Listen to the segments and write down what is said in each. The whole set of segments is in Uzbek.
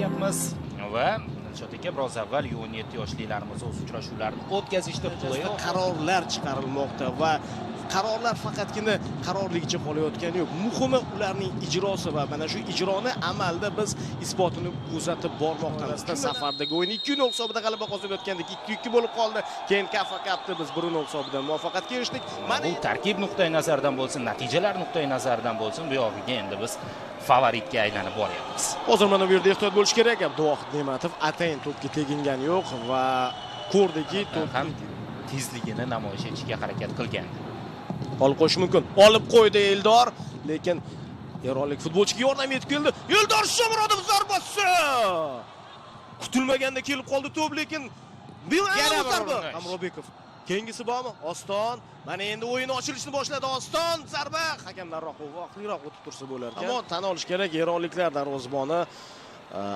ketyapmiz va Dilshod aka biroz avval 17 yoshlilarimiz o'z uchrashuvlarini o'tkazishda qarorlar chiqarilmoqda va qarorlar faqatgina qarorligicha qolayotgani yo'q. Muhimi ularning ijrosi va mana shu ijroni amalda biz isbotini kuzatib bormoqdamiz. Safardagi o'yin 2-0 hisobida g'alaba qozonayotgandik. 2-2 bo'lib qoldi. Keyin Kafa Cupda biz 1-0 hisobidan muvaffaqiyatga erishdik. Mana bu tarkib nuqtai nazaridan bo'lsin, natijalar nuqtai nazaridan bo'lsin, bu yog'iga endi biz favoritga aylanib boryapmiz. Hozir mana bu yerda ehtiyot bo'lish kerak. Abduvohid Ne'matov atayin to'pga tegingani yo'q va ko'rdiki, to'p ham tezligini namoyish etishga harakat qilgan. Olib qo'yish mumkin. Olib qo'ydi Eldor, lekin eronlik futbolchiga yordam etib keldi. Eldor Shomurodov zarbasi! Kutilmaganda kelib qoldi to'p, lekin yana zarba. Amrobekov. Keyingisi bormi? Oston. Mana endi o'yin ochilishni boshladi. Oston zarba. Hakam darroq vaqtliroq o'tib tursa bo'lar ekan. Ammo tan olish kerak, eronliklar darvozaboni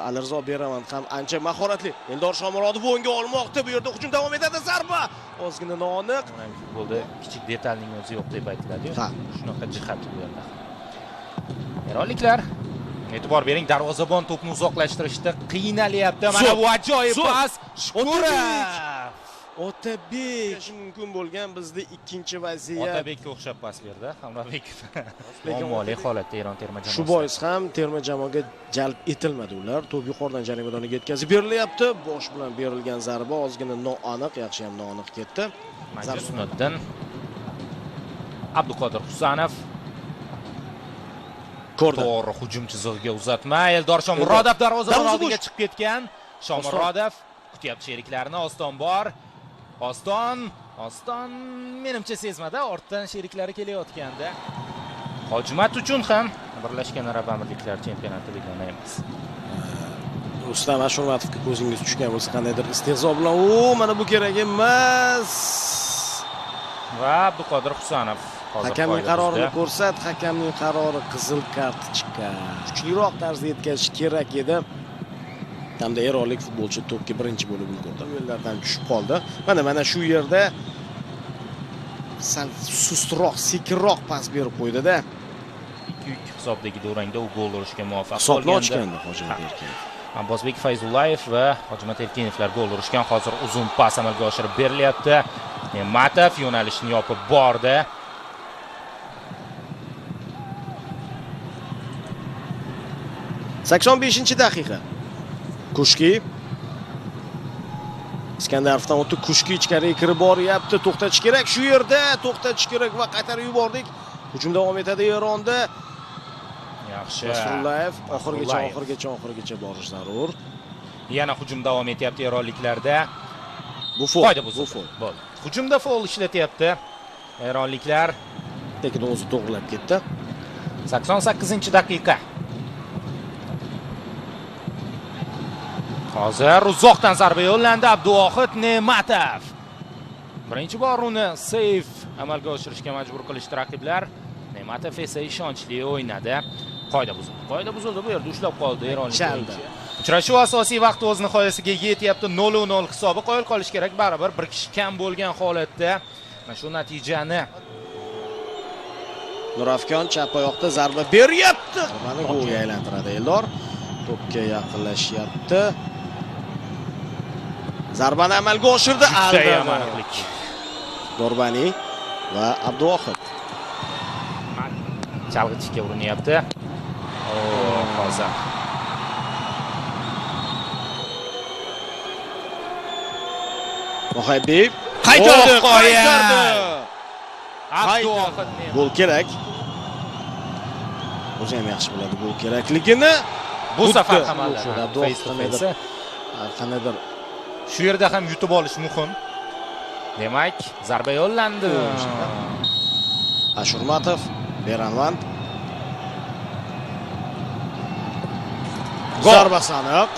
Alirzo Beravand ham ancha mahoratli. Eldor Shomurodov o'ngga olmoqda. Bu yerda hujum davom etadi. Zarba. Ozgina noaniq. Futbolda kichik detalning o'zi yo'q deb aytiladi. Shunaqa jihat bu yerda. Eronliklar e'tibor bering, darvozabon to'pni uzoqlashtirishda qiynalyapti. Mana bu ajoyib pas. Shukurov. Otabek mumkin bo'lgan bizda ikkinchi vaziyat. Otabekka o'xshab pas berdi. Hamrobekov. Muammoli holatda Eron terma jamoasi. Shu bois ham terma jamoaga jalb etilmadi ular. To'p yuqoridan jarima maydoniga yetkazib berilyapti. Bosh bilan berilgan zarba ozgina noaniq, yaxshi ham noaniq ketdi. Majnuniddin Abduqodir Husanov to'g'ri hujum chizig'iga uzatma. Eldor Shomurodov darvozabon oldiga chiqib ketgan. Shomurodov kutyapti sheriklarini. Oston bor. Oston menimcha sezmadi, ortdan sheriklari kelayotganda. Hojimat uchun ham Birlashgan Arab Amirliklari chempionati begona emas. Rustam Ashurmatovga ko'zingiz tushgan bo'lsa, qandaydir istehzo bilan, mana bu kerak emas. Va Abduqodir Husanov hakamning qarorini ko'rsat, hakamning qarori qizil kartochka. Kuchliroq tarzda yetkazish kerak edi. Hamda eronlik futbolchi to'pga birinchi bo'lib ulgurdi. Yo'llardan tushib qoldi. Mana shu yerda sal sustroq, sekinroq pas berib qo'ydi-da. 2-2 hisobdagi durangda u gol urishga muvaffaq bo'lgandi. Hisobni ochgandi Hojimat Erkinov. Abbosbek Fayzullayev va Hojimat Erkinovlar gol urishgan. Hozir uzun pas amalga oshirib berilyapti. Ne'matov yo'nalishni yopib bordi. daqiqa. Kushki Iskandarovdan o'tdi. Kushki ichkariga kirib boryapti. To'xtatish kerak. Shu yerda to'xtatish kerak va qaytarib yubordik. Hujum davom etadi Eronda. Yaxshi. Nasrullayev oxirigacha borish zarur. Yana hujum davom etyapti eronliklarda. Bu foul. Bo'ldi. Hujumda foul ishlatyapti eronliklar. Lekin o'zi to'g'rilab ketdi. 88-daqiqa. Hozir uzoqdan zarba yo'llandi Abduvohid Ne'matov. Birinchi bor uni seyf amalga oshirishga majbur qilishdi raqiblar. Ne'matov esa ishonchli o'ynadi. Qoida buzildi. Bu yerda ushlab qoldi eronlik. Uchrashuv asosiy vaqt o'z nihoyasiga yetyapti. 0-0 hisobi qo'yil qolish kerak. Baribir bir kishi kam bo'lgan holatda mana shu natijani Nurafkon chap oyoqda zarba beryapti. Mana golga aylantiradi Eldor. To'pga yaqinlashyapti. Zarbani amalga oshirdi. Aldamaniqlik. Dorbani va Abduvohid. Chalg'itishga urinyapti. Hozir. Muhaybib qaytardi. Abduvohid gol kerak. O'zi ham yaxshi biladi gol kerakligini. Bu safar ham Abduvohid qanday shu yerda ham yutib olish muhim. Demak, zarba yo'llandi. Ashurmatov, Beravand. Zarbasi aniq.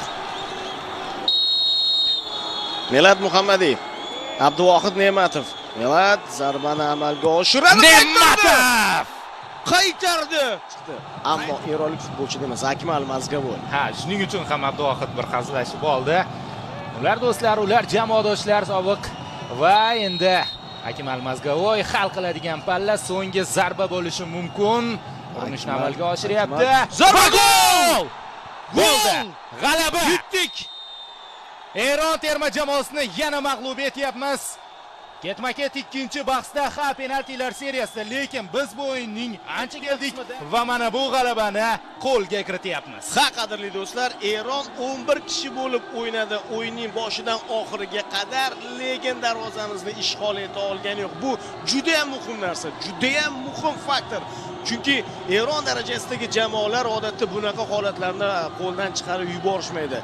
Melat Muhammadiy, Abduvohid Ne'matov. Melat zarbani amalga oshiradi. Ne'matov qaytardi. Chiqdi. Ammo eronlik futbolchi emas, Akmal Mazgavoy. Shuning uchun ham Abduvohid bir hazillashib oldi. Ular do'stlar, ular jamoadoshlar sobiq va endi Akmal Mazgavoy hal qiladigan palla so'nggi zarba bo'lishi mumkin. Urinishni amalga oshiryapti. Zarba gol! Bo'ldi. G'alaba. Yutdik. Eron terma jamoasini yana mag'lub etyapmiz. Ketma-ket ikkinchi bahsda penaltilar seriyasida, lekin biz bu o'yinning ancha keldik va mana bu g'alabani qo'lga kirityapmiz. Qadrli do'stlar, Eron 11 kishi bo'lib o'ynadi o'yinning boshidan oxiriga qadar, lekin darvozamizni ishg'ol eta olgani yo'q. Bu juda ham muhim narsa, juda ham muhim faktor. Chunki Eron darajasidagi jamoalar odatda bunaqa holatlarni qo'ldan chiqarib yuborishmaydi.